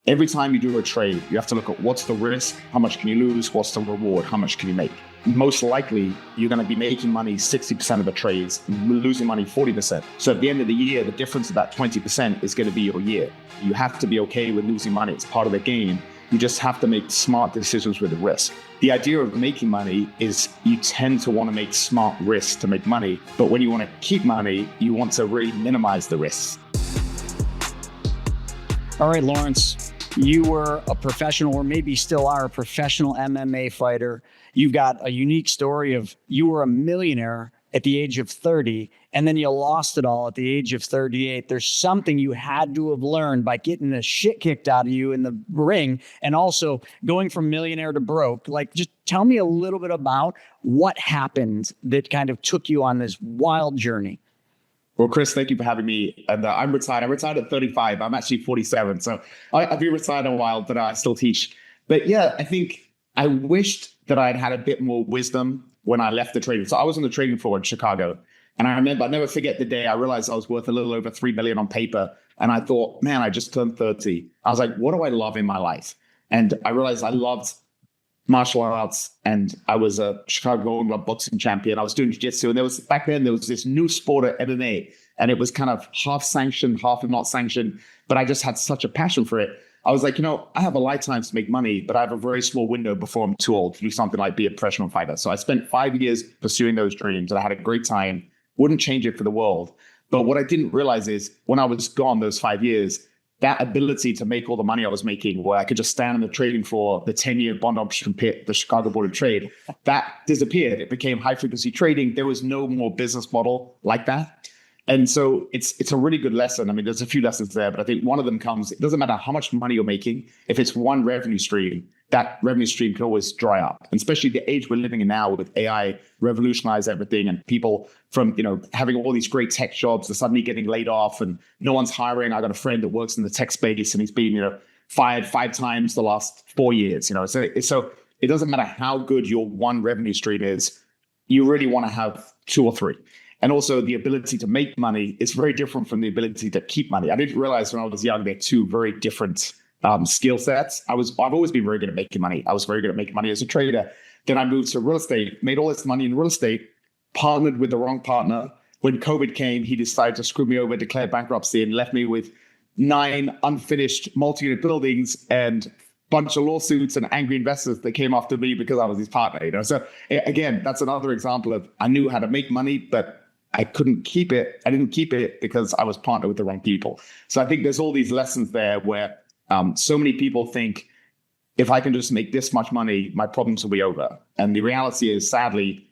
Every time you do a trade, you have to look at what's the risk, how much can you lose, what's the reward, how much can you make. Most likely, you're going to be making money 60% of the trades, losing money 40%. So at the end of the year, the difference of that 20% is going to be your year. You have to be okay with losing money. It's part of the game. You just have to make smart decisions with the risk. The idea of making money is you tend to want to make smart risks to make money. But when you want to keep money, you want to really minimize the risks. All right, Lawrence, you were a professional, or maybe still are a professional MMA fighter. You've got a unique story of you were a millionaire at the age of 30, and then you lost it all at the age of 38. There's something you had to have learned by getting the shit kicked out of you in the ring, and also going from millionaire to broke. Like, just tell me a little bit about what happened that kind of took you on this wild journey. Well, Chris, thank you for having me. And I'm retired. I retired at 35. I'm actually 47. So I've been retired a while, but I still teach. But yeah, I think I wished that I'd had a bit more wisdom when I left the trading. So I was on the trading floor in Chicago. And I remember, I'll never forget the day I realized I was worth a little over 3 million on paper. And I thought, man, I just turned 30. I was like, what do I love in my life? And I realized I loved martial arts, and I was a Chicago Golden Glove boxing champion. I was doing jiu-jitsu, and back then there was this new sport of MMA, and it was kind of half sanctioned, half not sanctioned, but I just had such a passion for it. I was like, I have a lifetime to make money, but I have a very small window before I'm too old to do something like be a professional fighter. So I spent 5 years pursuing those dreams, and I had a great time. Wouldn't change it for the world. But what I didn't realize is when I was gone those 5 years, that ability to make all the money I was making, where I could just stand on the trading floor, the 10-year bond option pit, the Chicago Board of Trade, that disappeared. It became high frequency trading. There was no more business model like that. And so it's a really good lesson. I mean, there's a few lessons there, but I think one of them comes, it doesn't matter how much money you're making. If it's one revenue stream, that revenue stream can always dry up. And especially the age we're living in now with AI revolutionize everything, and people from, having all these great tech jobs are suddenly getting laid off and no one's hiring. I got a friend that works in the tech space and he's been, fired 5 times the last 4 years, So it doesn't matter how good your one revenue stream is. You really want to have 2 or 3. And also the ability to make money is very different from the ability to keep money. I didn't realize when I was young, they're 2 very different skill sets. I've always been very good at making money. I was very good at making money as a trader. Then I moved to real estate, made all this money in real estate, partnered with the wrong partner. When COVID came, he decided to screw me over, declared bankruptcy, and left me with 9 unfinished multi-unit buildings and bunch of lawsuits and angry investors that came after me because I was his partner. So again, that's another example of I knew how to make money, but I couldn't keep it. I didn't keep it because I was partnered with the wrong people. So I think there's all these lessons there where so many people think, if I can just make this much money, my problems will be over. And the reality is, sadly,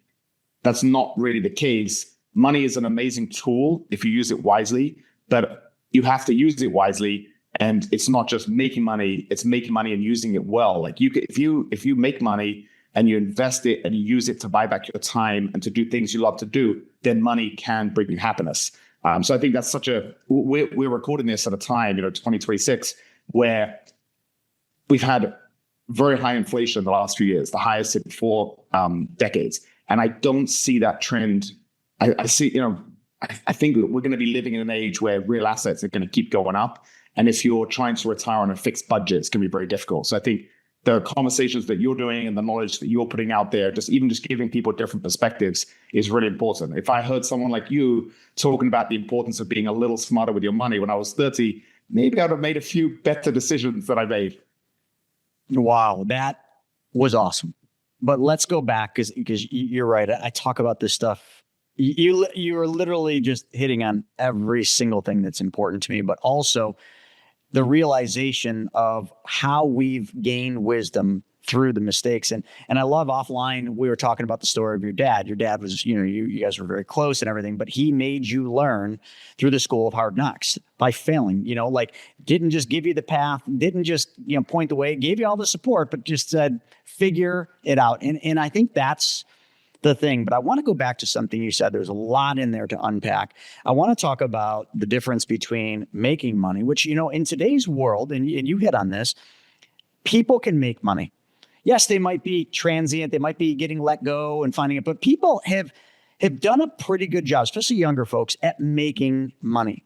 that's not really the case. Money is an amazing tool if you use it wisely, but you have to use it wisely. And it's not just making money, it's making money and using it well. Like if you make money and you invest it and you use it to buy back your time and to do things you love to do, then money can bring you happiness. So I think that's we're recording this at a time, 2026, where we've had very high inflation in the last few years, the highest in 4 decades. And I don't see that trend. I see, I think we're going to be living in an age where real assets are going to keep going up. And if you're trying to retire on a fixed budget, it's going to be very difficult. So I think the conversations that you're doing and the knowledge that you're putting out there, just giving people different perspectives is really important. If I heard someone like you talking about the importance of being a little smarter with your money when I was 30, maybe I'd have made a few better decisions than I made. Wow, that was awesome. But let's go back because you're right. I talk about this stuff. You're literally just hitting on every single thing that's important to me, but also the realization of how we've gained wisdom through the mistakes. And I love offline, we were talking about the story of your dad. Your dad was, you guys were very close and everything, but he made you learn through the school of hard knocks by failing, didn't just give you the path, didn't just, point the way, gave you all the support, but just said, figure it out. And I think that's the thing. But I want to go back to something you said. There's a lot in there to unpack. I want to talk about the difference between making money, which, in today's world, and you hit on this, people can make money. Yes, they might be transient. They might be getting let go and finding it. But people have done a pretty good job, especially younger folks, at making money.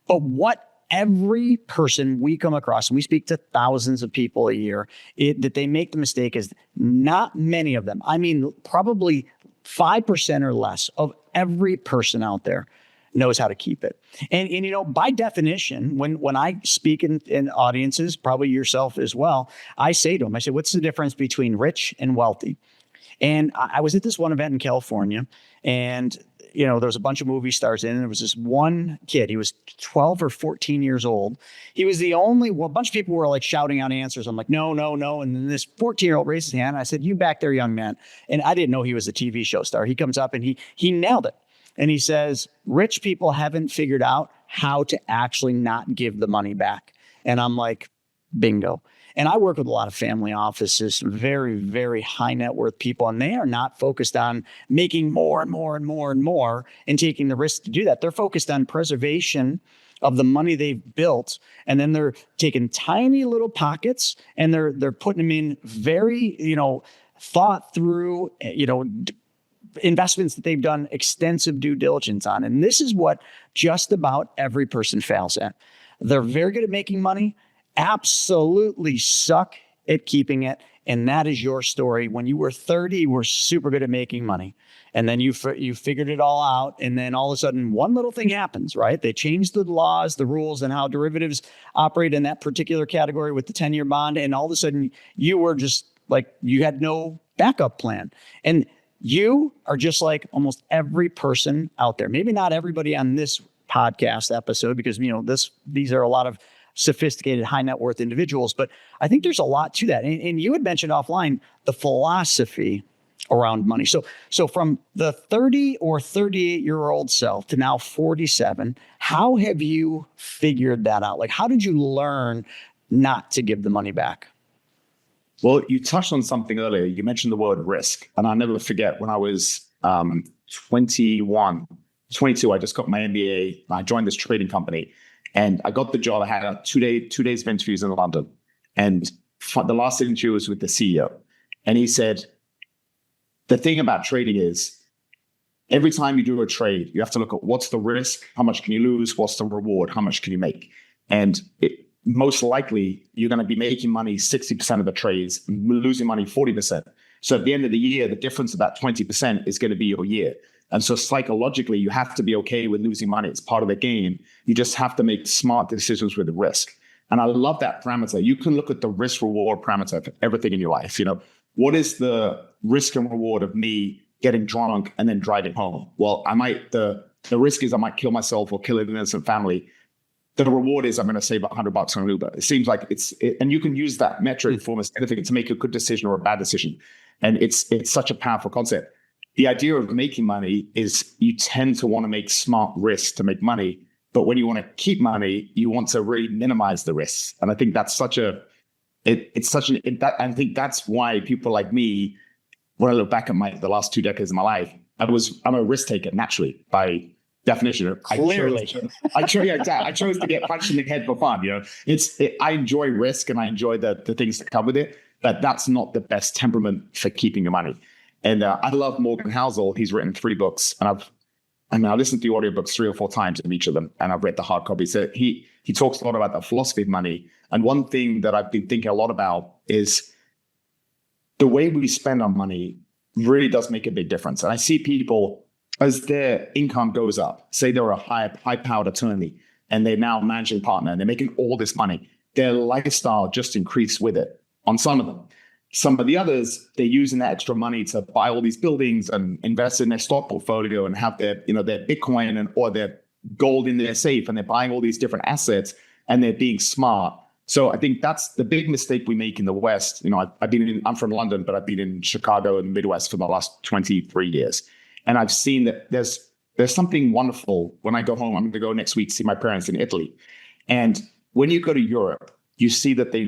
But what every person we come across, and we speak to thousands of people a year, that they make the mistake is not many of them. I mean, probably 5% or less of every person out there knows how to keep it. And you know, by definition, when I speak in audiences, probably yourself as well, I say to them, I say, what's the difference between rich and wealthy? And I was at this one event in California, and you know, there was a bunch of movie stars in, and there was this one kid. He was 12 or 14 years old. He was the only, well, a bunch of people were like shouting out answers. I'm like, no, no, no. And then this 14-year-old raised his hand. And I said, you back there, young man. And I didn't know he was a TV show star. He comes up and he nailed it. And he says, rich people haven't figured out how to actually not give the money back. And I'm like, bingo. And I work with a lot of family offices, very, very high net worth people, and they are not focused on making more and more and more and more and taking the risk to do that. They're focused on preservation of the money they've built, and then they're taking tiny little pockets and they're putting them in very, you know, thought through, you know, investments that they've done extensive due diligence on. And this is what just about every person fails at. They're very good at making money, absolutely suck at keeping it. And that is your story. When you were 30, you were super good at making money. And then you figured it all out. And then all of a sudden, one little thing happens, right? They changed the laws, the rules, and how derivatives operate in that particular category with the 10-year bond. And all of a sudden, you were just like, you had no backup plan. And you are just like almost every person out there. Maybe not everybody on this podcast episode, because, you know, these are a lot of sophisticated, high net worth individuals, but I think there's a lot to that. And you had mentioned offline the philosophy around money. So from the 30 or 38-year-old self to now 47, how have you figured that out? Like, how did you learn not to give the money back? Well, you touched on something earlier. You mentioned the word risk. And I'll never forget when I was 22, I just got my MBA. I joined this trading company. And I got the job. I had two days of interviews in London. And the last interview was with the CEO. And he said, the thing about trading is every time you do a trade, you have to look at what's the risk, how much can you lose, what's the reward, how much can you make? And most likely, you're going to be making money 60% of the trades, losing money 40%. So at the end of the year, the difference of that 20% is going to be your year. And so psychologically, you have to be okay with losing money. It's part of the game. You just have to make smart decisions with the risk. And I love that parameter. You can look at the risk reward parameter for everything in your life. You know, what is the risk and reward of me getting drunk and then driving home? Well, the risk is I might kill myself or kill an innocent family. The reward is I'm going to save $100 on an Uber. It seems like and you can use that metric for almost anything to make a good decision or a bad decision. And it's such a powerful concept. The idea of making money is you tend to want to make smart risks to make money. But when you want to keep money, you want to really minimize the risks. And I think that's I think that's why people like me, when I look back at the last 2 decades of my life, I'm a risk taker naturally by definition. Clearly. I chose to get punched in the head for fun. You know, I enjoy risk and I enjoy the things that come with it, but that's not the best temperament for keeping your money. And I love Morgan Housel. He's written 3 books, and I listened to the audiobooks 3 or 4 times of each of them, and I've read the hard copy. So he talks a lot about the philosophy of money. And one thing that I've been thinking a lot about is the way we spend our money really does make a big difference. And I see people, as their income goes up, say they're a high-powered attorney, and they're now a managing partner, and they're making all this money, their lifestyle just increased with it on some of them. Some of the others, they're using that extra money to buy all these buildings and invest in their stock portfolio and have their Bitcoin or their gold in their safe, and they're buying all these different assets and they're being smart. So I think that's the big mistake we make in the West. You know, I'm from London, but I've been in Chicago and the Midwest for the last 23 years. And I've seen that there's something wonderful. When I go home, I'm going to go next week to see my parents in Italy. And when you go to Europe, you see that they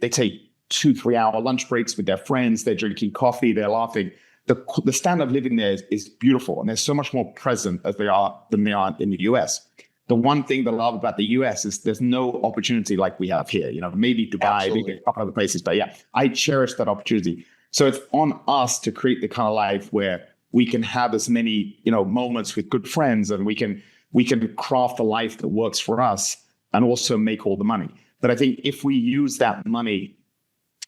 take 2-3 hour lunch breaks with their friends. They're drinking coffee. They're laughing. The standard of living there is beautiful, and they're so much more present than they are in the US. The one thing that I love about the US is there's no opportunity like we have here. You know, maybe Dubai, maybe a couple other places, but yeah, I cherish that opportunity. So it's on us to create the kind of life where we can have as many, moments with good friends, and we can craft a life that works for us. and also make all the money. But I think if we use that money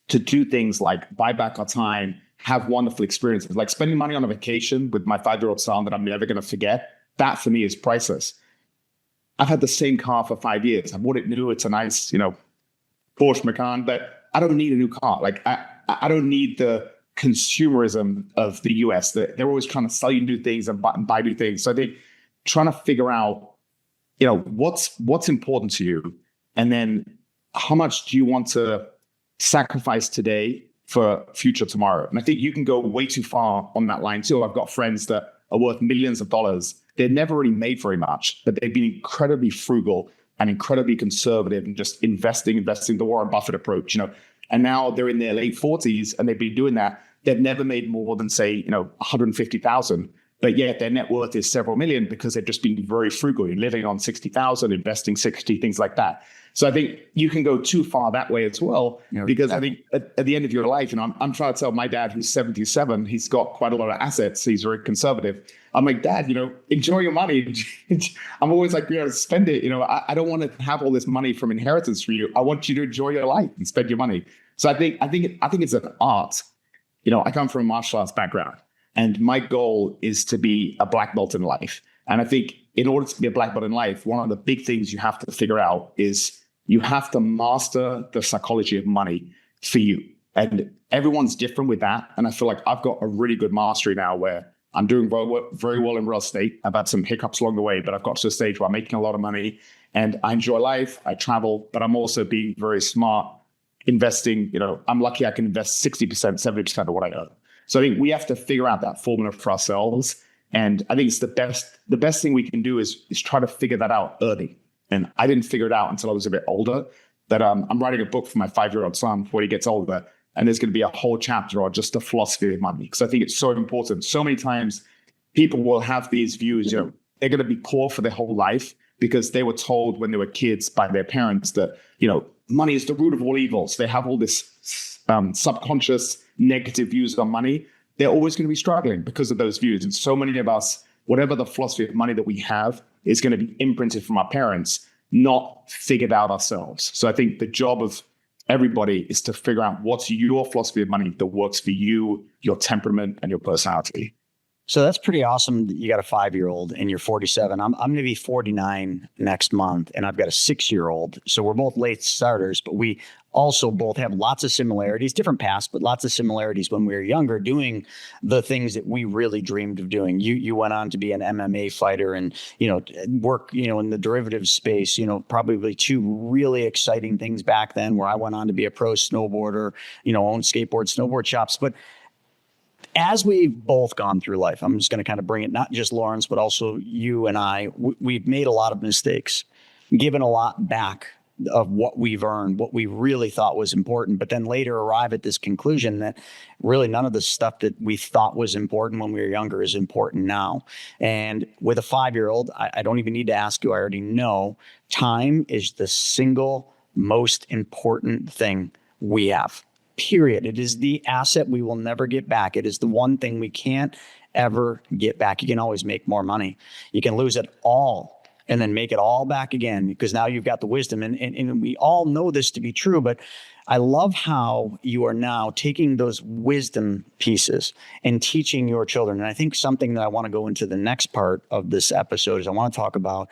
to do things like buy back our time, have wonderful experiences, like spending money on a vacation with my 5-year-old son that I'm never going to forget, that for me is priceless. I've had the same car for 5 years. I bought it new. It's a nice, Porsche Macan, but I don't need a new car. Like I don't need the consumerism of the US. They're always trying to sell you new things and buy new things. So I think trying to figure out, what's important to you, and then how much do you want to sacrifice today for future tomorrow? And I think you can go way too far on that line too. I've got friends that are worth millions of dollars. They've never really made very much, but they've been incredibly frugal and incredibly conservative and just investing the Warren Buffett approach, and now they're in their late 40s and they've been doing that. They've never made more than say, 150,000, but yet their net worth is several million because they've just been very frugal. You're living on 60,000, investing 60, things like that. So I think you can go too far that way as well, because I think at the end of your life, I'm trying to tell my dad who's 77, he's got quite a lot of assets. He's very conservative. I'm like, Dad, enjoy your money. I'm always like, spend it. I don't want to have all this money from inheritance for you. I want you to enjoy your life and spend your money. So I think it's an art. I come from a martial arts background, and my goal is to be a black belt in life. And I think in order to be a black belt in life, one of the big things you have to figure out is you have to master the psychology of money for you. And everyone's different with that. And I feel like I've got a really good mastery now where I'm doing very well in real estate. I've had some hiccups along the way, but I've got to a stage where I'm making a lot of money and I enjoy life. I travel, but I'm also being very smart investing. I'm lucky I can invest 60%, 70% of what I earn. So I think we have to figure out that formula for ourselves. And I think it's the best thing we can do is try to figure that out early. And I didn't figure it out until I was a bit older. But I'm writing a book for my 5-year-old son before he gets older. And there's going to be a whole chapter on just the philosophy of money, because I think it's so important. So many times people will have these views, they're going to be poor for their whole life because they were told when they were kids by their parents that, money is the root of all evils. They have all this subconscious negative views on money. They're always going to be struggling because of those views. And so many of us, whatever the philosophy of money that we have, is going to be imprinted from our parents, not figured out ourselves. So I think the job of everybody is to figure out what's your philosophy of money that works for you, your temperament, and your personality. So that's pretty awesome that you got a 5-year-old and you're 47. I'm going to be 49 next month, and I've got a 6-year-old. So we're both late starters, but we also both have lots of similarities, different paths, but lots of similarities when we were younger, doing the things that we really dreamed of doing. You went on to be an MMA fighter and, work, in the derivatives space, probably two really exciting things back then, where I went on to be a pro snowboarder, own snowboard shops. But as we've both gone through life, I'm just going to kind of bring it, not just Lawrence, but also you and I, we've made a lot of mistakes, given a lot back of what we've earned, what we really thought was important, but then later arrive at this conclusion that really none of the stuff that we thought was important when we were younger is important now. And with a 5-year-old, I don't even need to ask you, I already know, time is the single most important thing we have. Period. It is the asset we will never get back. It is the one thing we can't ever get back. You can always make more money. You can lose it all and then make it all back again, because now you've got the wisdom. And we all know this to be true, but I love how you are now taking those wisdom pieces and teaching your children. And I think something that I want to go into the next part of this episode is I want to talk about,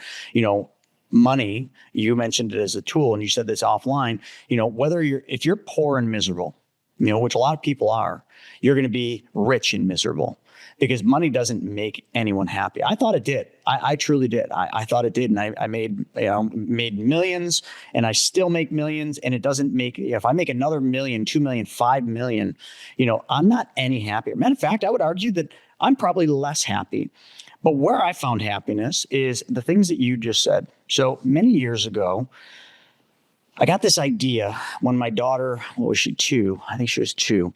money. You mentioned it as a tool, and you said this offline, if you're poor and miserable, which a lot of people are, you're going to be rich and miserable, because money doesn't make anyone happy. I thought it did. I truly did. I thought it did. And I made millions, and I still make millions. And it doesn't make, if I make another million, 2 million, 5 million, I'm not any happier. Matter of fact, I would argue that I'm probably less happy. But where I found happiness is the things that you just said. So many years ago, I got this idea when my daughter, what was she, 2? I think she was 2.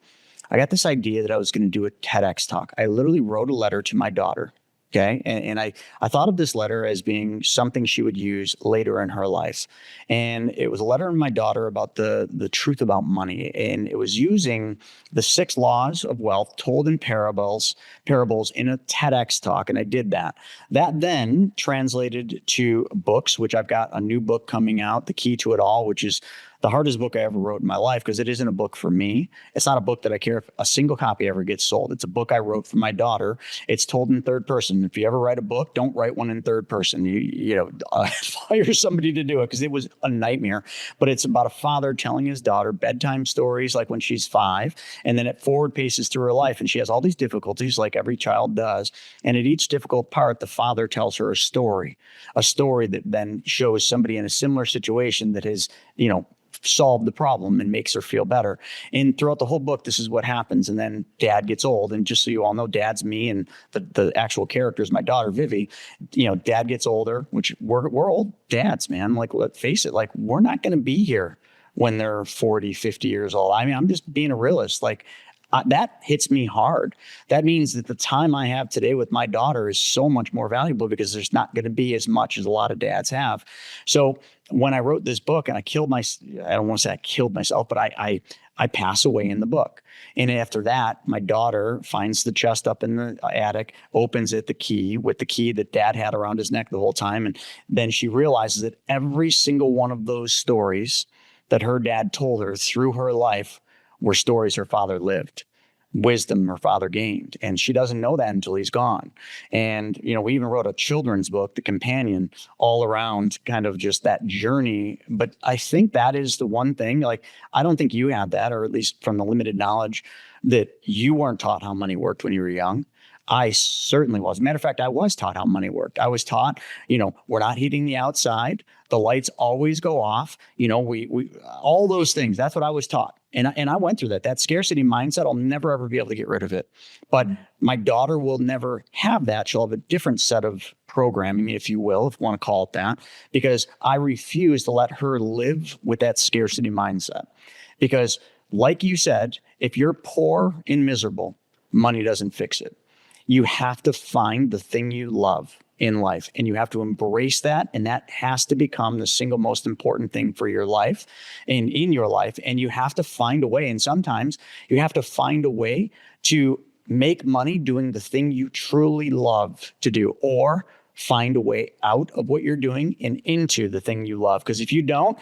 I got this idea that I was going to do a TEDx talk. I literally wrote a letter to my daughter Okay. And I thought of this letter as being something she would use later in her life. And it was a letter from my daughter about the truth about money. And it was using the 6 laws of wealth told in parables in a TEDx talk. And I did that. That then translated to books, which I've got a new book coming out, The Key to It All, which is the hardest book I ever wrote in my life because it isn't a book for me. It's not a book that I care if a single copy ever gets sold. It's a book I wrote for my daughter. It's told in third person. If you ever write a book, don't write one in third person. Hire somebody to do it because it was a nightmare. But it's about a father telling his daughter bedtime stories like when she's 5, and then it forward paces through her life. And she has all these difficulties like every child does. And at each difficult part, the father tells her a story that then shows somebody in a similar situation that has, solve the problem and makes her feel better. And throughout the whole book, this is what happens. And then dad gets old. And just so you all know, dad's me and the actual character is my daughter, Vivi. Dad gets older, which we're old dads, man. Like, let's face it, like we're not going to be here when they're 40, 50 years old. I mean, I'm just being a realist. Like, that hits me hard. That means that the time I have today with my daughter is so much more valuable because there's not going to be as much as a lot of dads have. So when I wrote this book and I don't want to say I killed myself, but I pass away in the book. And after that, my daughter finds the chest up in the attic, opens it, the key that dad had around his neck the whole time. And then she realizes that every single one of those stories that her dad told her through her life were stories her father lived, wisdom her father gained. And she doesn't know that until he's gone. And, we even wrote a children's book, The Companion, all around kind of just that journey. But I think that is the one thing, like, I don't think you had that, or at least from the limited knowledge that you weren't taught how money worked when you were young. I certainly was. Matter of fact, I was taught how money worked. I was taught, we're not heating the outside. The lights always go off. We all those things. That's what I was taught. And I went through that. That scarcity mindset, I'll never, ever be able to get rid of it. But my daughter will never have that. She'll have a different set of programming, if you will, if you want to call it that, because I refuse to let her live with that scarcity mindset. Because like you said, if you're poor and miserable, money doesn't fix it. You have to find the thing you love in life and you have to embrace that. And that has to become the single most important thing for your life and in your life. And you have to find a way. And sometimes you have to find a way to make money doing the thing you truly love to do, or find a way out of what you're doing and into the thing you love. Because if you don't,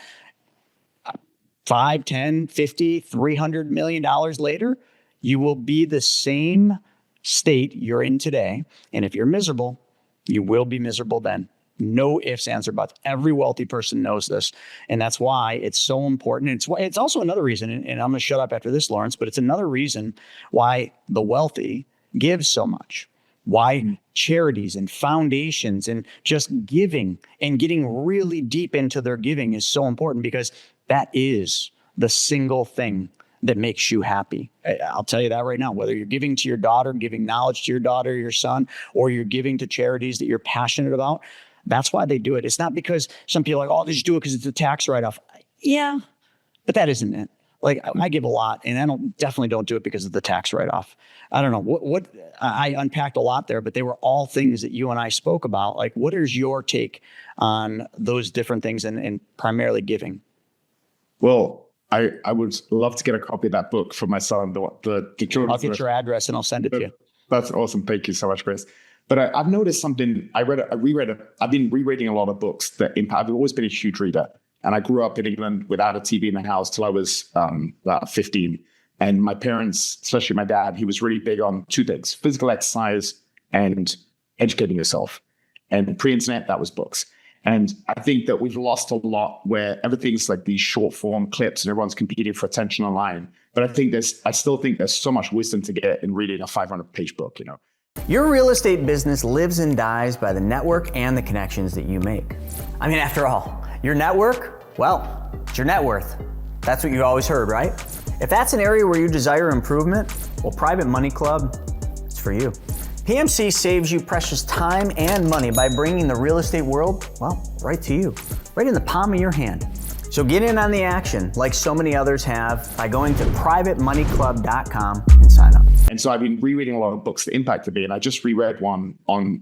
5, 10, 50, $300 million later, you will be the same state you're in today. And if you're miserable, you will be miserable then. No ifs, ands, or buts. Every wealthy person knows this. And that's why it's so important. It's also another reason, and I'm going to shut up after this, Lawrence, but it's another reason why the wealthy give so much. Why charities and foundations and just giving and getting really deep into their giving is so important, because that is the single thing that makes you happy. I'll tell you that right now, whether you're giving to your daughter, giving knowledge to your daughter, your son, or you're giving to charities that you're passionate about, that's why they do it. It's not because some people are like, oh, they just do it because it's a tax write-off. Yeah, but that isn't it. Like, I give a lot, and I definitely don't do it because of the tax write-off. I don't know what I unpacked a lot there, but they were all things that you and I spoke about. Like, what is your take on those different things and primarily giving? Well, I would love to get a copy of that book for my son. The children's. I'll get your address and I'll send it to you. That's awesome. Thank you so much, Chris. But I've noticed something. I've been rereading a lot of books that impact. I've always been a huge reader, and I grew up in England without a TV in the house till I was about 15. And my parents, especially my dad, he was really big on 2 things: physical exercise and educating yourself. And pre-internet, that was books. And I think that we've lost a lot where everything's like these short form clips and everyone's competing for attention online. But I still think there's so much wisdom to get in reading a 500-page book, Your real estate business lives and dies by the network and the connections that you make. I mean, after all, your network, well, it's your net worth. That's what you always heard, right? If that's an area where you desire improvement, well, Private Money Club, it's for you. PMC saves you precious time and money by bringing the real estate world, well, right to you, right in the palm of your hand. So get in on the action like so many others have by going to privatemoneyclub.com and sign up. And so I've been rereading a lot of books that impacted me. And I just reread one on,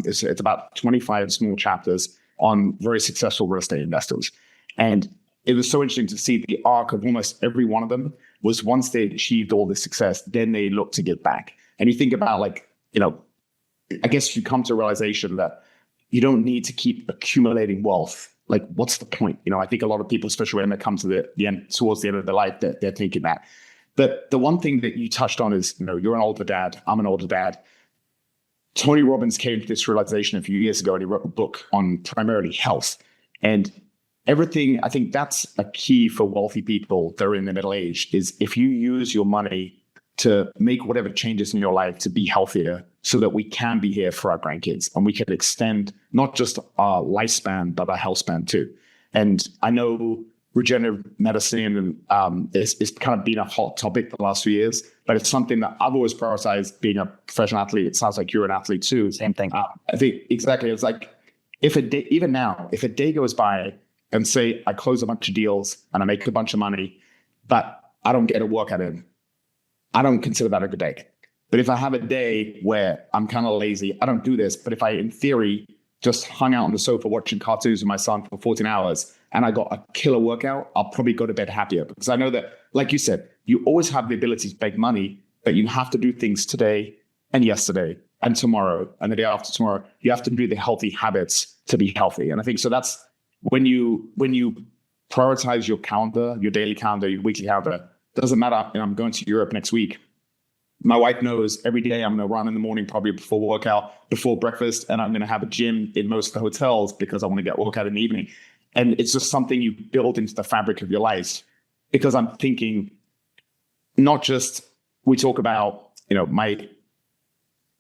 it's about 25 small chapters on very successful real estate investors. And it was so interesting to see the arc of almost every one of them was once they achieved all this success, then they looked to give back. And you think about like, I guess you come to a realization that you don't need to keep accumulating wealth. Like, what's the point? I think a lot of people, especially when they come to the end, towards the end of their life, they're thinking that. But the one thing that you touched on is, you're an older dad. I'm an older dad. Tony Robbins came to this realization a few years ago, and he wrote a book on primarily health. And everything, I think that's a key for wealthy people that are in the middle age, is if you use your money to make whatever changes in your life to be healthier so that we can be here for our grandkids and we can extend not just our lifespan, but our health span too. And I know regenerative medicine is kind of been a hot topic the last few years, but it's something that I've always prioritized being a professional athlete. It sounds like you're an athlete too. Same thing. I think exactly. It's like if a day goes by and say I close a bunch of deals and I make a bunch of money, but I don't get a workout in, I don't consider that a good day. But if I have a day where I'm kind of lazy, I don't do this. But if I, in theory, just hung out on the sofa watching cartoons with my son for 14 hours and I got a killer workout, I'll probably go to bed happier. Because I know that, like you said, you always have the ability to make money, but you have to do things today and yesterday and tomorrow and the day after tomorrow. You have to do the healthy habits to be healthy. And I think so that's when you prioritize your calendar, your daily calendar, your weekly calendar. Doesn't matter. I'm going to Europe next week. My wife knows every day I'm going to run in the morning, probably before workout, before breakfast, and I'm going to have a gym in most of the hotels because I want to get workout in the evening. And it's just something you build into the fabric of your life, because I'm thinking not just, we talk about, my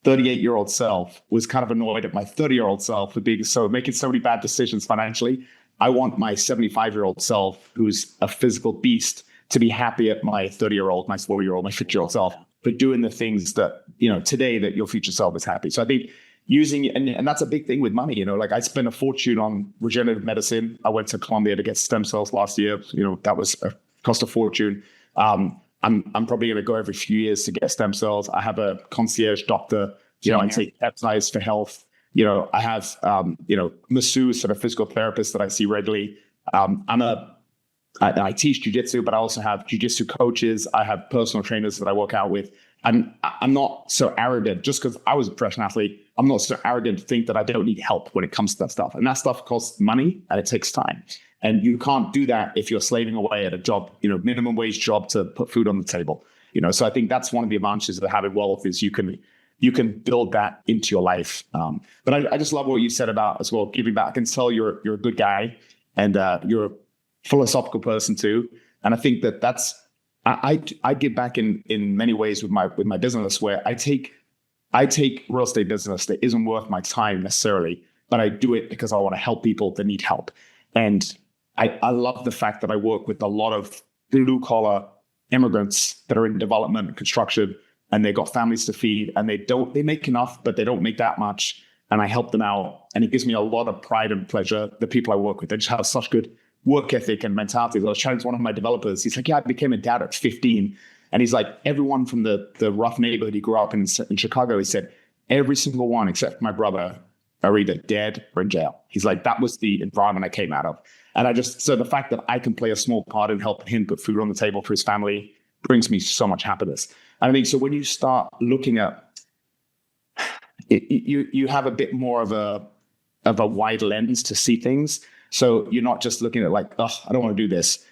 38-year-old self was kind of annoyed at my 30-year-old self for making so many bad decisions financially. I want my 75-year-old self, who's a physical beast, to be happy at my 30-year-old, my 40-year-old, my 50-year-old self, but doing the things that, today that your future self is happy. So I think using, and that's a big thing with money, like I spent a fortune on regenerative medicine. I went to Colombia to get stem cells last year. That was cost a fortune. I'm probably going to go every few years to get stem cells. I have a concierge doctor, I take peptides for health. I have, masseuse, sort of physical therapist that I see regularly. I teach jujitsu, but I also have jujitsu coaches. I have personal trainers that I work out with. And I'm not so arrogant, just because I was a professional athlete, I'm not so arrogant to think that I don't need help when it comes to that stuff. And that stuff costs money and it takes time. And you can't do that if you're slaving away at a job, minimum wage job to put food on the table. So I think that's one of the advantages of having wealth is you can build that into your life. But I just love what you said about as well, giving back. I can tell you're a good guy and you're a philosophical person too. And I think that's I give back in many ways with my business, where I take real estate business that isn't worth my time necessarily, but I do it because I want to help people that need help. And I love the fact that I work with a lot of blue collar immigrants that are in development and construction, and they got families to feed, and they make enough, but they don't make that much. And I help them out. And it gives me a lot of pride and pleasure. The people I work with, they just have such good work ethic and mentality. I was chatting to one of my developers. He's like, yeah, I became a dad at 15. And he's like, everyone from the rough neighborhood he grew up in Chicago, he said, every single one except my brother are either dead or in jail. He's like, that was the environment I came out of. And so the fact that I can play a small part in helping him put food on the table for his family brings me so much happiness. And I think so when you start looking at it, you have a bit more of a wide lens to see things. So you're not just looking at like, oh, I don't want to do this.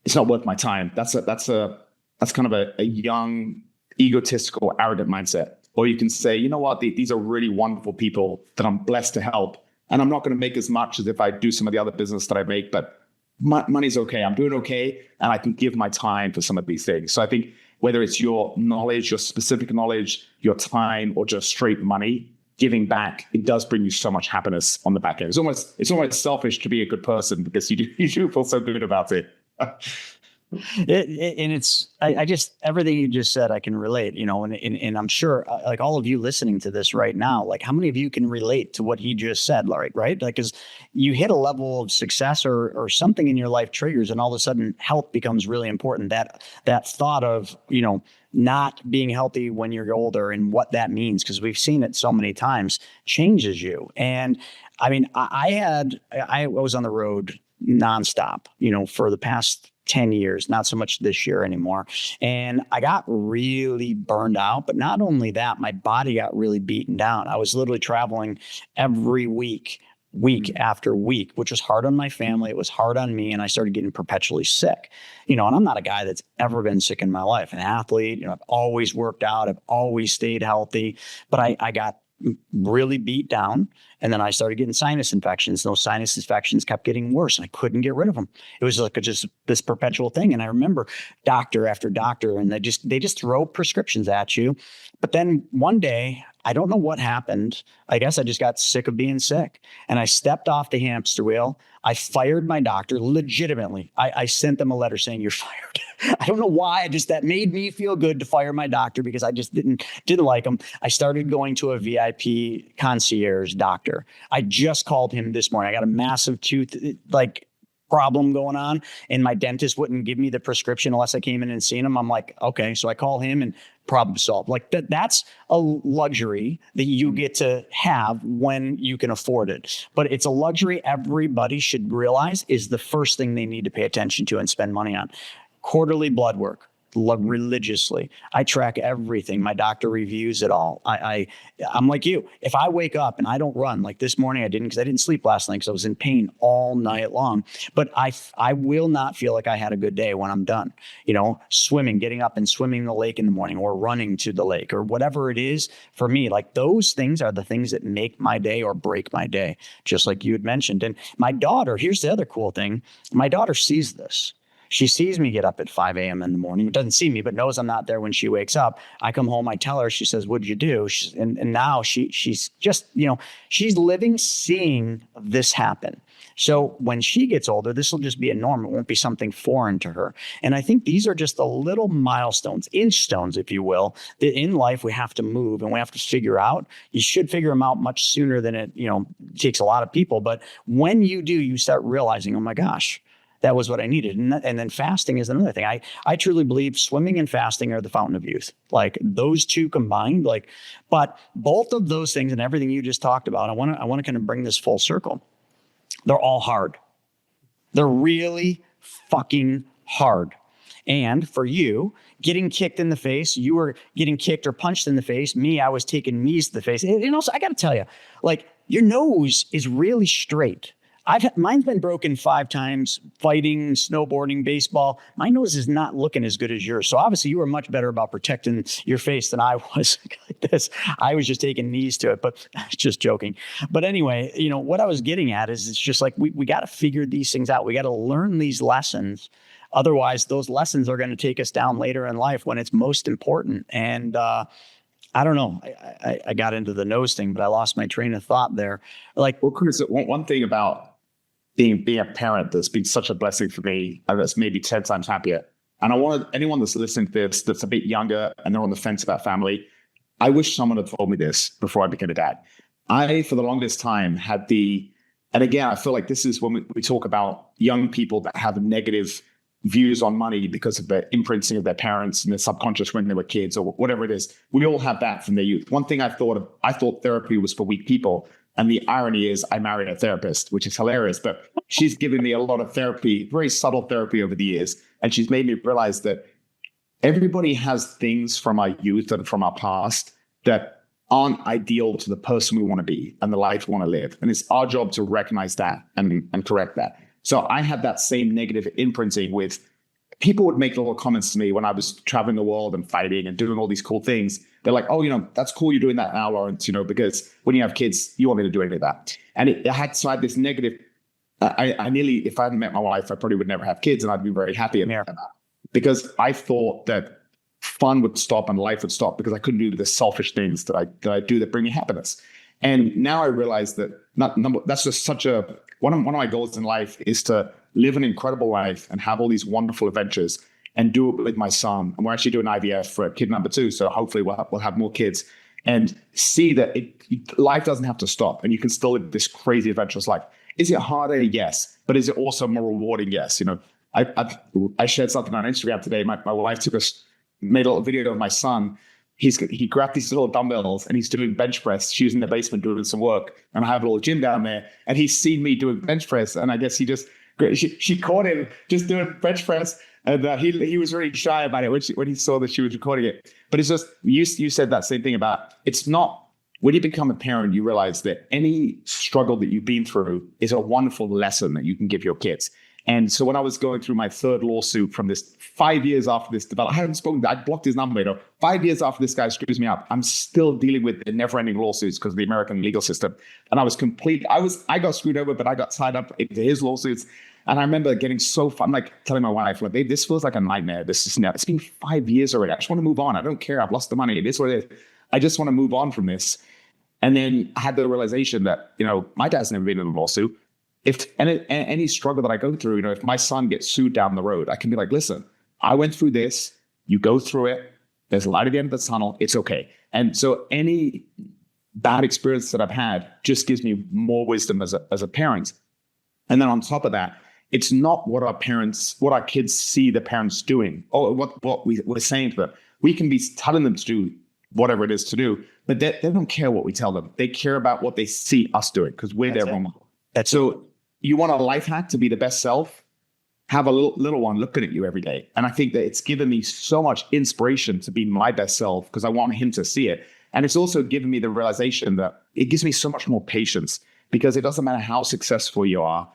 It's not worth my time. That's kind of a young, egotistical, arrogant mindset. Or you can say, you know what, these are really wonderful people that I'm blessed to help. And I'm not going to make as much as if I do some of the other business that I make, but money's okay. I'm doing okay. And I can give my time for some of these things. So I think whether it's your knowledge, your specific knowledge, your time, or just straight money, giving back, it does bring you so much happiness on the back end. It's almost selfish to be a good person because you do feel so good about it. I just, everything you just said, I can relate, and I'm sure like all of you listening to this right now, like how many of you can relate to what he just said, right? Like, cause you hit a level of success or something in your life triggers and all of a sudden health becomes really important. That thought of, not being healthy when you're older and what that means, because we've seen it so many times, changes you. And I mean, I was on the road nonstop, for the past 10 years, not so much this year anymore. And I got really burned out. But not only that, my body got really beaten down. I was literally traveling every week after week, which was hard on my family. It was hard on me. And I started getting perpetually sick, and I'm not a guy that's ever been sick in my life, an athlete, I've always worked out. I've always stayed healthy, but I got really beat down. And then I started getting sinus infections. Those sinus infections kept getting worse. And I couldn't get rid of them. It was like just this perpetual thing. And I remember doctor after doctor, and they just throw prescriptions at you. But then one day, I don't know what happened. I guess I just got sick of being sick, and I stepped off the hamster wheel. I fired my doctor legitimately. I sent them a letter saying, "You're fired." I don't know why. That made me feel good to fire my doctor, because I just didn't like him. I started going to a VIP concierge doctor. I just called him this morning. I got a massive tooth problem going on, and my dentist wouldn't give me the prescription unless I came in and seen him. I'm like, okay, so I call him and problem solved. Like that's a luxury that you get to have when you can afford it. But it's a luxury everybody should realize is the first thing they need to pay attention to and spend money on. Quarterly blood work. Religiously. I track everything. My doctor reviews it all. I'm like you. If I wake up and I don't run, like this morning I didn't, because I didn't sleep last night because I was in pain all night long. But I will not feel like I had a good day when I'm done. Swimming, getting up and swimming in the lake in the morning, or running to the lake, or whatever it is for me. Like those things are the things that make my day or break my day, just like you had mentioned. And my daughter, here's the other cool thing. My daughter sees this. She sees me get up at 5 a.m. in the morning. Doesn't see me, but knows I'm not there when she wakes up. I come home, I tell her, she says, "What'd you do?" And now she's just, she's living, seeing this happen. So when she gets older, this will just be a norm. It won't be something foreign to her. And I think these are just the little milestones, inch stones, if you will, that in life we have to move and we have to figure out. You should figure them out much sooner than it, takes a lot of people. But when you do, you start realizing, oh my gosh, that was what I needed. And then fasting is another thing. I truly believe swimming and fasting are the fountain of youth. Like those two combined, but both of those things and everything you just talked about, I want to kind of bring this full circle. They're all hard. They're really fucking hard. And for you, getting kicked in the face, you were getting kicked or punched in the face. Me, I was taking knees to the face. And also, I got to tell you, your nose is really straight. Mine's been broken 5 times, fighting, snowboarding, baseball. My nose is not looking as good as yours. So obviously you were much better about protecting your face than I was. Like this, I was just taking knees to it, but just joking. But anyway, what I was getting at is it's just like, we got to figure these things out. We got to learn these lessons. Otherwise, those lessons are going to take us down later in life when it's most important. And, I don't know. I got into the nose thing, but I lost my train of thought there. Chris, one thing about being a parent that's been such a blessing for me, and that's maybe 10 times happier. And I want anyone that's listening to this that's a bit younger and they're on the fence about family, I wish someone had told me this before I became a dad. I, for the longest time, had and again, I feel like this is when we talk about young people that have negative views on money because of the imprinting of their parents and their subconscious when they were kids or whatever it is. We all have that from their youth. One thing I thought therapy was for weak people. And the irony is I married a therapist, which is hilarious, but she's given me a lot of therapy, very subtle therapy over the years. And she's made me realize that everybody has things from our youth and from our past that aren't ideal to the person we want to be and the life we want to live. And it's our job to recognize that and correct that. So I had that same negative imprinting with people would make little comments to me when I was traveling the world and fighting and doing all these cool things. They're like, "Oh, that's cool. You're doing that now, Lawrence, because when you have kids, you want me to do any of that." And I had this negative, I nearly, if I hadn't met my wife, I probably would never have kids and I'd be very happy about that. Because I thought that fun would stop and life would stop because I couldn't do the selfish things that I do that bring me happiness. And now I realize that that's just one of my goals in life is to live an incredible life and have all these wonderful adventures and do it with my son. And we're actually doing IVF for kid number 2. So hopefully we'll have more kids, and see that life doesn't have to stop and you can still live this crazy adventurous life. Is it harder? Yes. But is it also more rewarding? Yes. You know, I shared something on Instagram today. My wife made a little video of my son. He grabbed these little dumbbells and he's doing bench press. She was in the basement doing some work, and I have a little gym down there, and he's seen me doing bench press, and I guess she caught him just doing bench press, and he was really shy about it when he saw that she was recording it. But it's just, you said that same thing about, it's not, when you become a parent, you realize that any struggle that you've been through is a wonderful lesson that you can give your kids. And so when I was going through my 3rd lawsuit from this 5 years after this development, I hadn't spoken, I blocked his number, 5 years after this guy screws me up, I'm still dealing with the never-ending lawsuits because of the American legal system. And I got screwed over, but I got tied up into his lawsuits. And I remember getting so fun, like telling my wife, like, babe, this feels like a nightmare. It's been 5 years already. I just want to move on. I don't care. I've lost the money. It is what it is. I just want to move on from this. And then I had the realization that, my dad's never been in a lawsuit. If any struggle that I go through, if my son gets sued down the road, I can be like, listen, I went through this, you go through it, there's a light at the end of the tunnel, it's okay. And so any bad experience that I've had just gives me more wisdom as a parent. And then on top of that, it's not what our kids see the parents doing, or what we're saying to them. We can be telling them to do whatever it is to do, but they don't care what we tell them. They care about what they see us doing, because we're their role model. So you want a life hack to be the best self? Have a little one looking at you every day. And I think that it's given me so much inspiration to be my best self, because I want him to see it. And it's also given me the realization that it gives me so much more patience, because it doesn't matter how successful you are,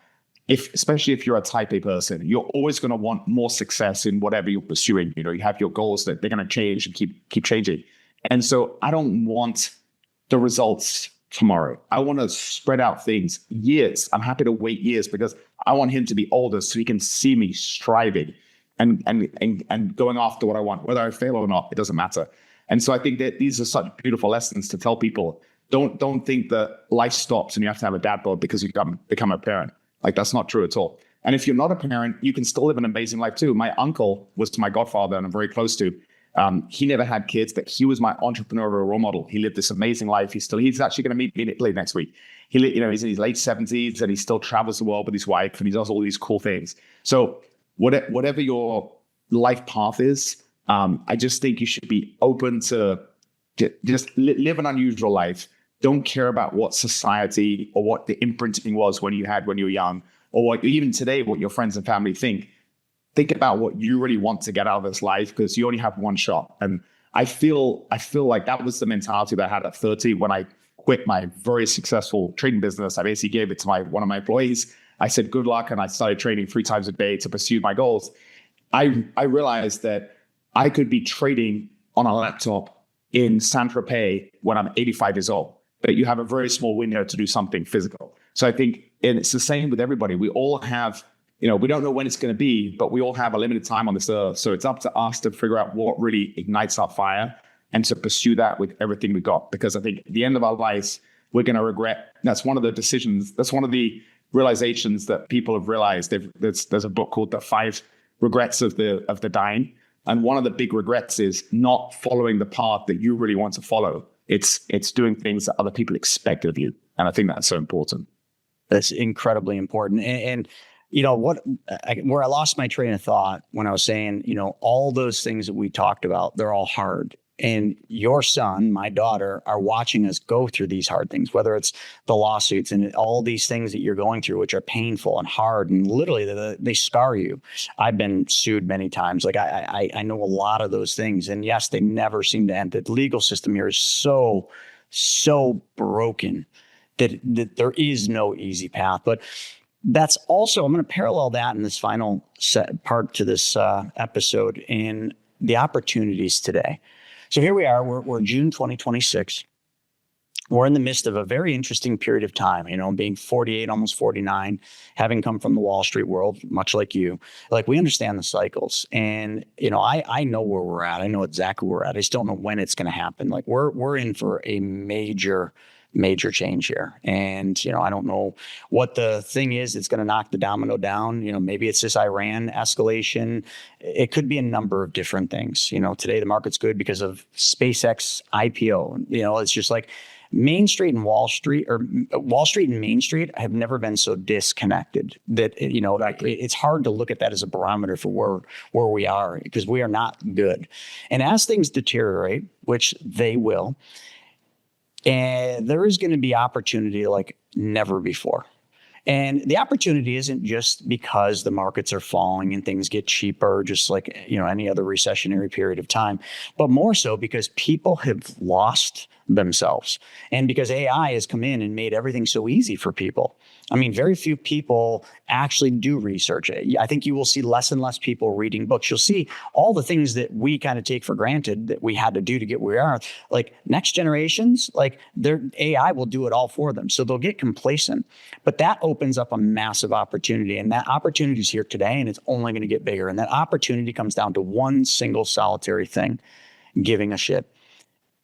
especially if you're a type A person, you're always going to want more success in whatever you're pursuing. You have your goals that they're going to change and keep changing. And so I don't want the results tomorrow. I want to spread out things years. I'm happy to wait years, because I want him to be older so he can see me striving and going after what I want. Whether I fail or not, it doesn't matter. And so I think that these are such beautiful lessons to tell people. Don't think that life stops and you have to have a dad bod because you become a parent. Like, that's not true at all. And if you're not a parent, you can still live an amazing life too. My uncle was my godfather, and I'm very close to. He never had kids, but he was my entrepreneurial role model. He lived this amazing life. He's actually going to meet me in Italy next week. He's in his late 70s, and he still travels the world with his wife, and he does all these cool things. So whatever your life path is, I just think you should be open to just live an unusual life. Don't care about what society or what the imprinting was when you were young, or what even today, what your friends and family think. Think about what you really want to get out of this life, because you only have one shot. And I feel like that was the mentality that I had at 30 when I quit my very successful trading business. I basically gave it to one of my employees. I said, good luck. And I started trading 3 times a day to pursue my goals. I realized that I could be trading on a laptop in Saint-Tropez when I'm 85 years old, but you have a very small window to do something physical. So I think, and it's the same with everybody. We all have, we don't know when it's going to be, but we all have a limited time on this earth. So it's up to us to figure out what really ignites our fire and to pursue that with everything we got. Because I think at the end of our lives, we're going to regret. That's one of the decisions. That's one of the realizations that people have realized. There's a book called The 5 Regrets of the Dying. And one of the big regrets is not following the path that you really want to follow. It's doing things that other people expect of you. And I think that's so important. That's incredibly important. And where I lost my train of thought when I was saying, all those things that we talked about, they're all hard. And your son, my daughter, are watching us go through these hard things, whether it's the lawsuits and all these things that you're going through, which are painful and hard, and literally they scar you. I've been sued many times. Like I know a lot of those things. And yes, they never seem to end. The legal system here is so broken that there is no easy path. But that's also, I'm going to parallel that in this final part to this episode in the opportunities today. So here we are, we're June 2026. We're in the midst of a very interesting period of time, being 48, almost 49, having come from the Wall Street world, much like you. Like, we understand the cycles. And, I know where we're at. I know exactly where we're at. I just don't know when it's going to happen. Like, we're in for a major major change here. And, I don't know what the thing is that's going to knock the domino down. Maybe it's this Iran escalation. It could be a number of different things. Today the market's good because of SpaceX IPO. It's just like Main Street and Wall Street, or Wall Street and Main Street, have never been so disconnected that, it's hard to look at that as a barometer for where we are, because we are not good. And as things deteriorate, which they will, and there is going to be opportunity like never before. And the opportunity isn't just because the markets are falling and things get cheaper, just like, any other recessionary period of time, but more so because people have lost themselves. And because AI has come in and made everything so easy for people. I mean, very few people actually do research. I think you will see less and less people reading books. You'll see all the things that we kind of take for granted that we had to do to get where we are. Like next generations, like their AI will do it all for them. So they'll get complacent. But that opens up a massive opportunity. And that opportunity is here today, and it's only going to get bigger. And that opportunity comes down to one single solitary thing: giving a shit.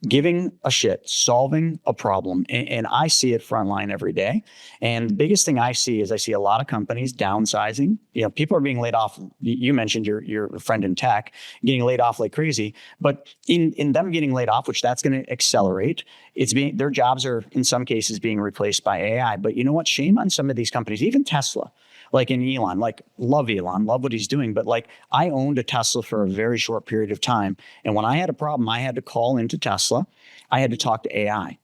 Giving a shit, solving a problem. And I see it frontline every day. And the biggest thing I see is I see a lot of companies downsizing. People are being laid off. You mentioned your friend in tech getting laid off like crazy. But in them getting laid off, which that's going to accelerate, their jobs are in some cases being replaced by AI. But you know what? Shame on some of these companies, even Tesla. Like in Elon, love Elon, love what he's doing. But I owned a Tesla for a very short period of time. And when I had a problem, I had to call into Tesla. I had to talk to AI.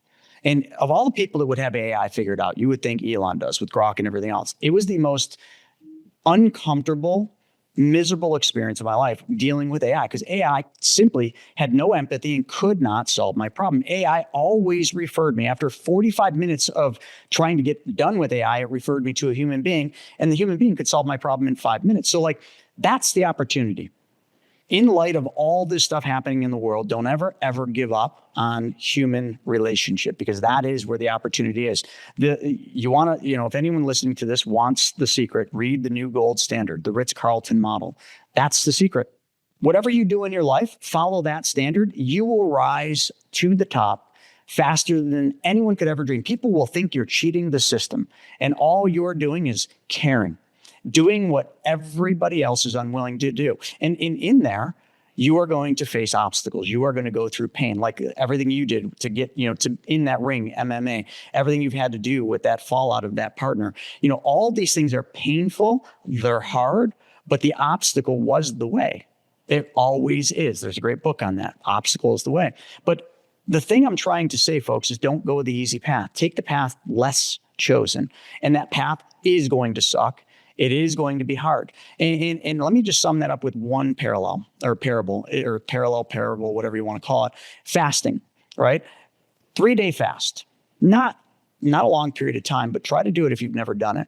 And of all the people that would have AI figured out, you would think Elon does with Grok and everything else. It was the most uncomfortable, miserable experience of my life dealing with AI, because AI simply had no empathy and could not solve my problem. AI always referred me, after 45 minutes of trying to get done with AI, it referred me to a human being, and the human being could solve my problem in 5 minutes. So that's the opportunity. In light of all this stuff happening in the world, don't ever give up on human relationship, because that is where the opportunity is. You want to, if anyone listening to this wants the secret, read the New Gold Standard, the Ritz-Carlton model. That's the secret. Whatever you do in your life, follow that standard. You will rise to the top faster than anyone could ever dream. People will think you're cheating the system, and all you're doing is caring. Doing what everybody else is unwilling to do. And in there, you are going to face obstacles. You are going to go through pain, like everything you did to get, to in that ring, MMA, everything you've had to do with that fallout of that partner. All these things are painful, they're hard, but the obstacle was the way. It always is. There's a great book on that. Obstacle is the way. But the thing I'm trying to say, folks, is don't go the easy path. Take the path less chosen. And that path is going to suck. It is going to be hard. And let me just sum that up with one parallel or parable, whatever you want to call it. Fasting, right? 3-day fast. Not a long period of time, but try to do it if you've never done it.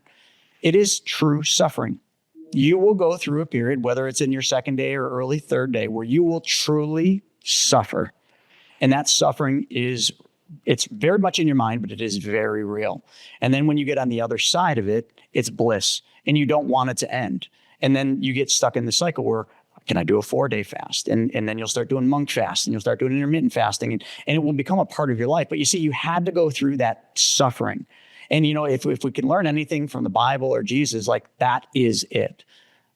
It is true suffering. You will go through a period, whether it's in your second day or early third day, where you will truly suffer. And that suffering it's very much in your mind, but it is very real. And then when you get on the other side of it, it's bliss, and you don't want it to end. And then you get stuck in the cycle where, can I do a 4-day fast? And then you'll start doing monk fast, and you'll start doing intermittent fasting, and it will become a part of your life. But you see, you had to go through that suffering. And if we can learn anything from the Bible or Jesus, that is it.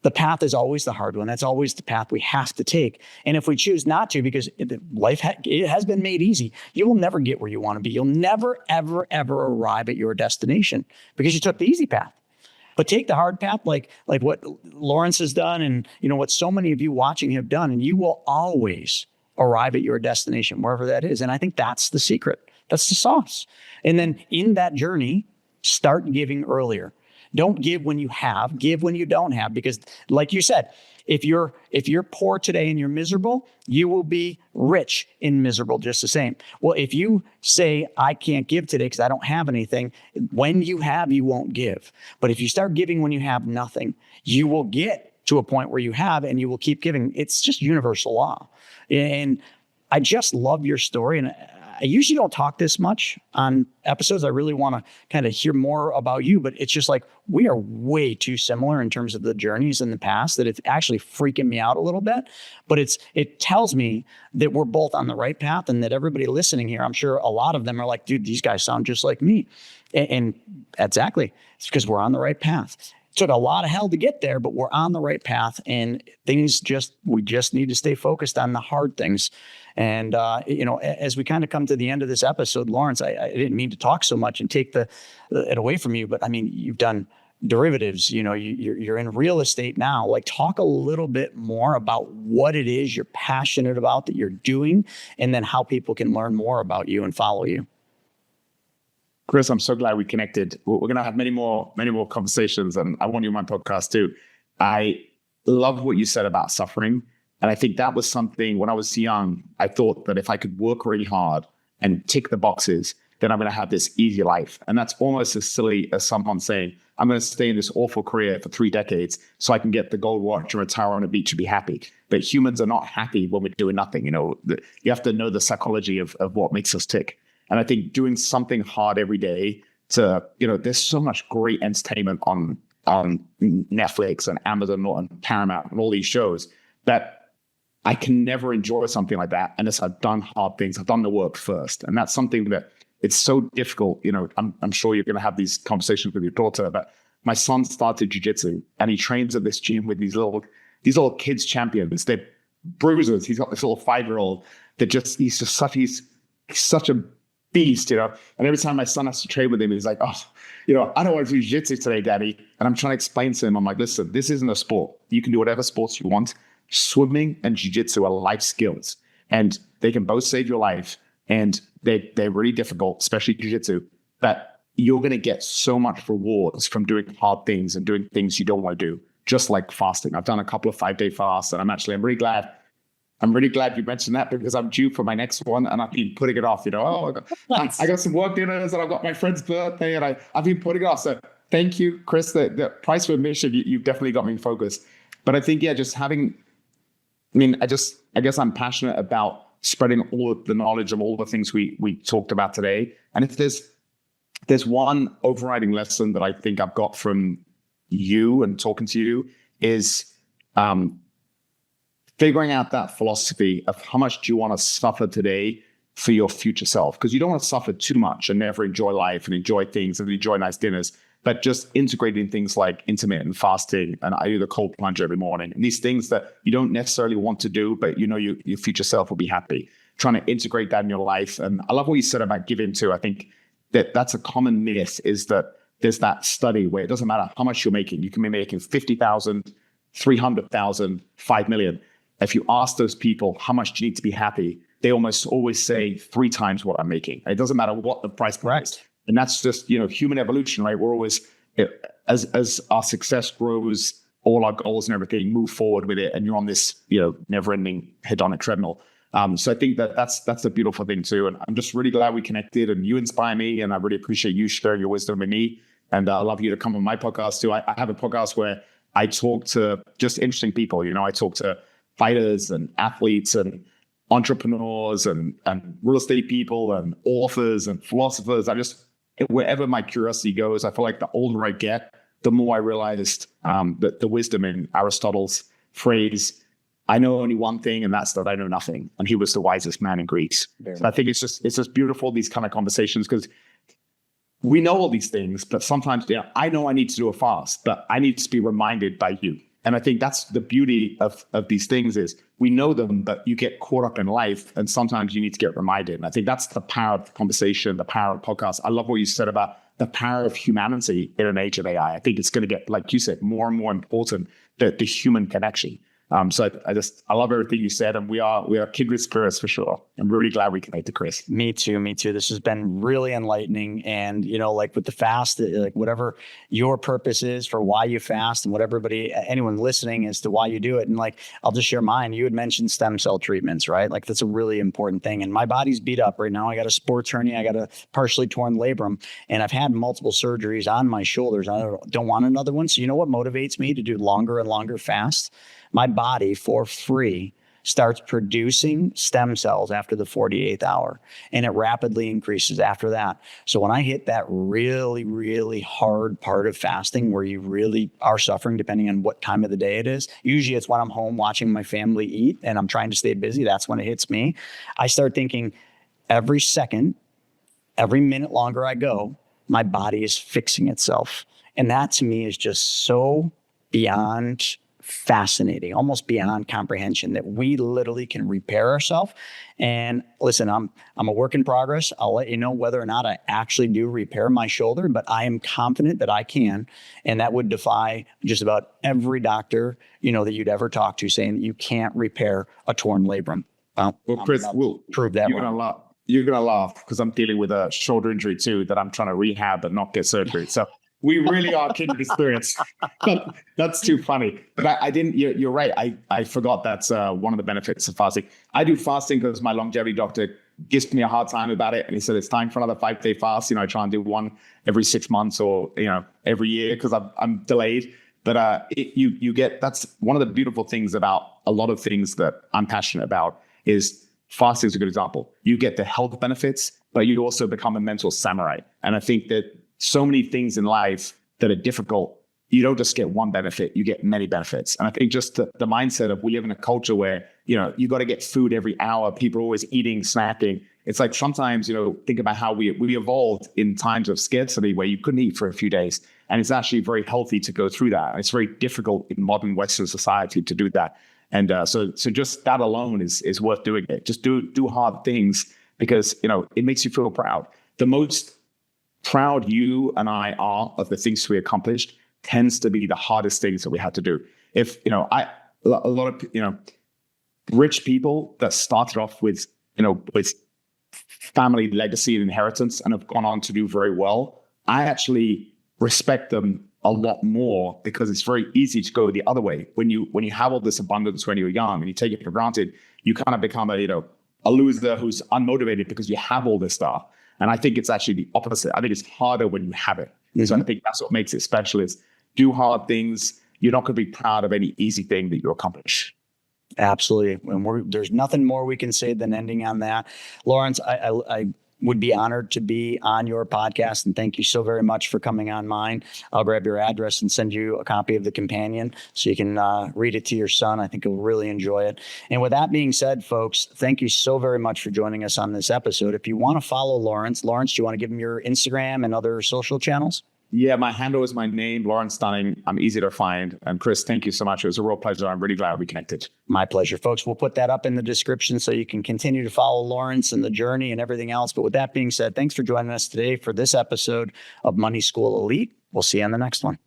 The path is always the hard one. That's always the path we have to take. And if we choose not to, because life it has been made easy, you will never get where you want to be. You'll never, ever, ever arrive at your destination because you took the easy path. But take the hard path, like what Lawrence has done, and what so many of you watching have done, and you will always arrive at your destination, wherever that is. And I think that's the secret. That's the sauce. And then in that journey, start giving earlier. Don't give when you have, give when you don't have, because like you said, if you're poor today and you're miserable, you will be rich and miserable just the same. Well, if you say, I can't give today because I don't have anything, when you have, you won't give. But if you start giving when you have nothing, you will get to a point where you have, and you will keep giving. It's just universal law. And I just love your story. And I usually don't talk this much on episodes. I really want to kind of hear more about you, but it's just like we are way too similar in terms of the journeys in the past that it's actually freaking me out a little bit. But it tells me that we're both on the right path, and that everybody listening here, I'm sure a lot of them are like, dude, these guys sound just like me. And exactly, it's because we're on the right path. Took a lot of hell to get there, but we're on the right path, and we just need to stay focused on the hard things. And, as we kind of come to the end of this episode, Lawrence, I didn't mean to talk so much and take it away from you, but I mean, you've done derivatives, you're in real estate now. Like, talk a little bit more about what it is you're passionate about that you're doing, and then how people can learn more about you and follow you. Chris, I'm so glad we connected. We're going to have many more conversations, and I want you on my podcast too. I love what you said about suffering. And I think that was something when I was young, I thought that if I could work really hard and tick the boxes, then I'm going to have this easy life. And that's almost as silly as someone saying, I'm going to stay in this awful career for 3 decades so I can get the gold watch and retire on a beach and be happy. But humans are not happy when we're doing nothing. You have to know the psychology of what makes us tick. And I think doing something hard every day there's so much great entertainment on Netflix and Amazon and Paramount and all these shows that I can never enjoy something like that unless I've done hard things. I've done the work first. And that's something that it's so difficult. I'm sure you're going to have these conversations with your daughter, but my son started jiu-jitsu and he trains at this gym with these little kids champions. They're bruisers. He's got this little 5-year-old that he's such a beast, and every time my son has to train with him, he's like, I don't want to do jiu-jitsu today, Daddy. And I'm trying to explain to him, I'm like, listen, this isn't a sport. You can do whatever sports you want. Swimming and jiu-jitsu are life skills, and they can both save your life, and they're really difficult, especially jiu-jitsu, but you're going to get so much rewards from doing hard things and doing things you don't want to do, just like fasting. I've done a couple of 5-day fasts, and I'm really glad you mentioned that, because I'm due for my next one and I've been putting it off. I got some work dinners and I've got my friend's birthday and I've been putting it off. So thank you, Chris. The price for admission, you've definitely got me focused. But I think, I guess I'm passionate about spreading all of the knowledge of all the things we talked about today. And if there's one overriding lesson that I think I've got from you and talking to you is, figuring out that philosophy of how much do you want to suffer today for your future self? Because you don't want to suffer too much and never enjoy life and enjoy things and enjoy nice dinners, but just integrating things like intermittent fasting, and I do the cold plunge every morning. And these things that you don't necessarily want to do, but your future self will be happy. Trying to integrate that in your life. And I love what you said about giving too. I think that's a common myth, is that there's that study where it doesn't matter how much you're making. You can be making 50,000, 300,000, 5 million. If you ask those people, how much do you need to be happy? They almost always say 3 times what I'm making. It doesn't matter what the price is. And that's just, human evolution, right? We're always, as our success grows, all our goals and everything move forward with it. And you're on this, never ending hedonic treadmill. So I think that's a beautiful thing too. And I'm just really glad we connected, and you inspire me. And I really appreciate you sharing your wisdom with me. And I love you to come on my podcast too. I have a podcast where I talk to just interesting people. I talk to fighters and athletes and entrepreneurs and real estate people and authors and philosophers. Wherever my curiosity goes, I feel like the older I get, the more I realized that the wisdom in Aristotle's phrase, I know only one thing, and that's that I know nothing. And he was the wisest man in Greece. So I think it's just beautiful, these kind of conversations, because we know all these things, but sometimes I know I need to do a fast, but I need to be reminded by you. And I think that's the beauty of these things, is we know them, but you get caught up in life, and sometimes you need to get reminded. And I think that's the power of the conversation, the power of podcast. I love what you said about the power of humanity in an age of AI. I think it's going to get, like you said, more and more important, the human connection. So I love everything you said, and we are kindred spirits for sure. I'm really glad we connected, Chris. Me too. This has been really enlightening. And, like with the fast, like whatever your purpose is for why you fast, and what anyone listening as to why you do it. And like, I'll just share mine. You had mentioned stem cell treatments, right? Like that's a really important thing. And my body's beat up right now. I got a sports hernia. I got a partially torn labrum, and I've had multiple surgeries on my shoulders. I don't want another one. So you know what motivates me to do longer and longer fasts? My body for free starts producing stem cells after the 48th hour, and it rapidly increases after that. So when I hit that really, really hard part of fasting where you really are suffering, depending on what time of the day it is, usually it's when I'm home watching my family eat and I'm trying to stay busy. That's when it hits me. I start thinking every second, every minute longer I go, my body is fixing itself. And that to me is just so beyond fascinating, almost beyond comprehension, that we literally can repair ourselves. And listen, I'm a work in progress. I'll let you know whether or not I actually do repair my shoulder, but I am confident that I can. And that would defy just about every doctor, that you'd ever talk to, saying that you can't repair a torn labrum. Well, Chris, we'll prove that. You're gonna laugh because I'm dealing with a shoulder injury too that I'm trying to rehab but not get surgery. So we really are kindred spirits. That's too funny. But I didn't. You're right. I forgot that's one of the benefits of fasting. I do fasting because my longevity doctor gives me a hard time about it, and he said it's time for another 5-day fast. I try and do one every 6 months or every year because I'm delayed. But you get, that's one of the beautiful things about a lot of things that I'm passionate about is fasting is a good example. You get the health benefits, but you also become a mental samurai. And I think that so many things in life that are difficult, you don't just get one benefit, you get many benefits. And I think just the mindset of we live in a culture where, you got to get food every hour. People are always eating, snacking. It's like sometimes, think about how we evolved in times of scarcity where you couldn't eat for a few days. And it's actually very healthy to go through that. And it's very difficult in modern Western society to do that. And so just that alone is worth doing it. Just do hard things because, it makes you feel proud. The most proud you and I are of the things we accomplished tends to be the hardest things that we had to do. If, a lot of, rich people that started off with family legacy and inheritance and have gone on to do very well, I actually respect them a lot more because it's very easy to go the other way. When you have all this abundance when you're young and you take it for granted, you kind of become a loser who's unmotivated because you have all this stuff. And I think it's actually the opposite. I think it's harder when you have it. Mm-hmm. So I think that's what makes it special is do hard things. You're not going to be proud of any easy thing that you accomplish. Absolutely. And there's nothing more we can say than ending on that. Lawrence, I would be honored to be on your podcast. And thank you so very much for coming on mine. I'll grab your address and send you a copy of the companion so you can read it to your son. I think he'll really enjoy it. And with that being said, folks, thank you so very much for joining us on this episode. If you want to follow Lawrence, do you want to give him your Instagram and other social channels? Yeah, my handle is my name, Lawrence Stunning. I'm easy to find. And Chris, thank you so much. It was a real pleasure. I'm really glad we connected. My pleasure, folks. We'll put that up in the description so you can continue to follow Lawrence and the journey and everything else. But with that being said, thanks for joining us today for this episode of Money School Elite. We'll see you on the next one.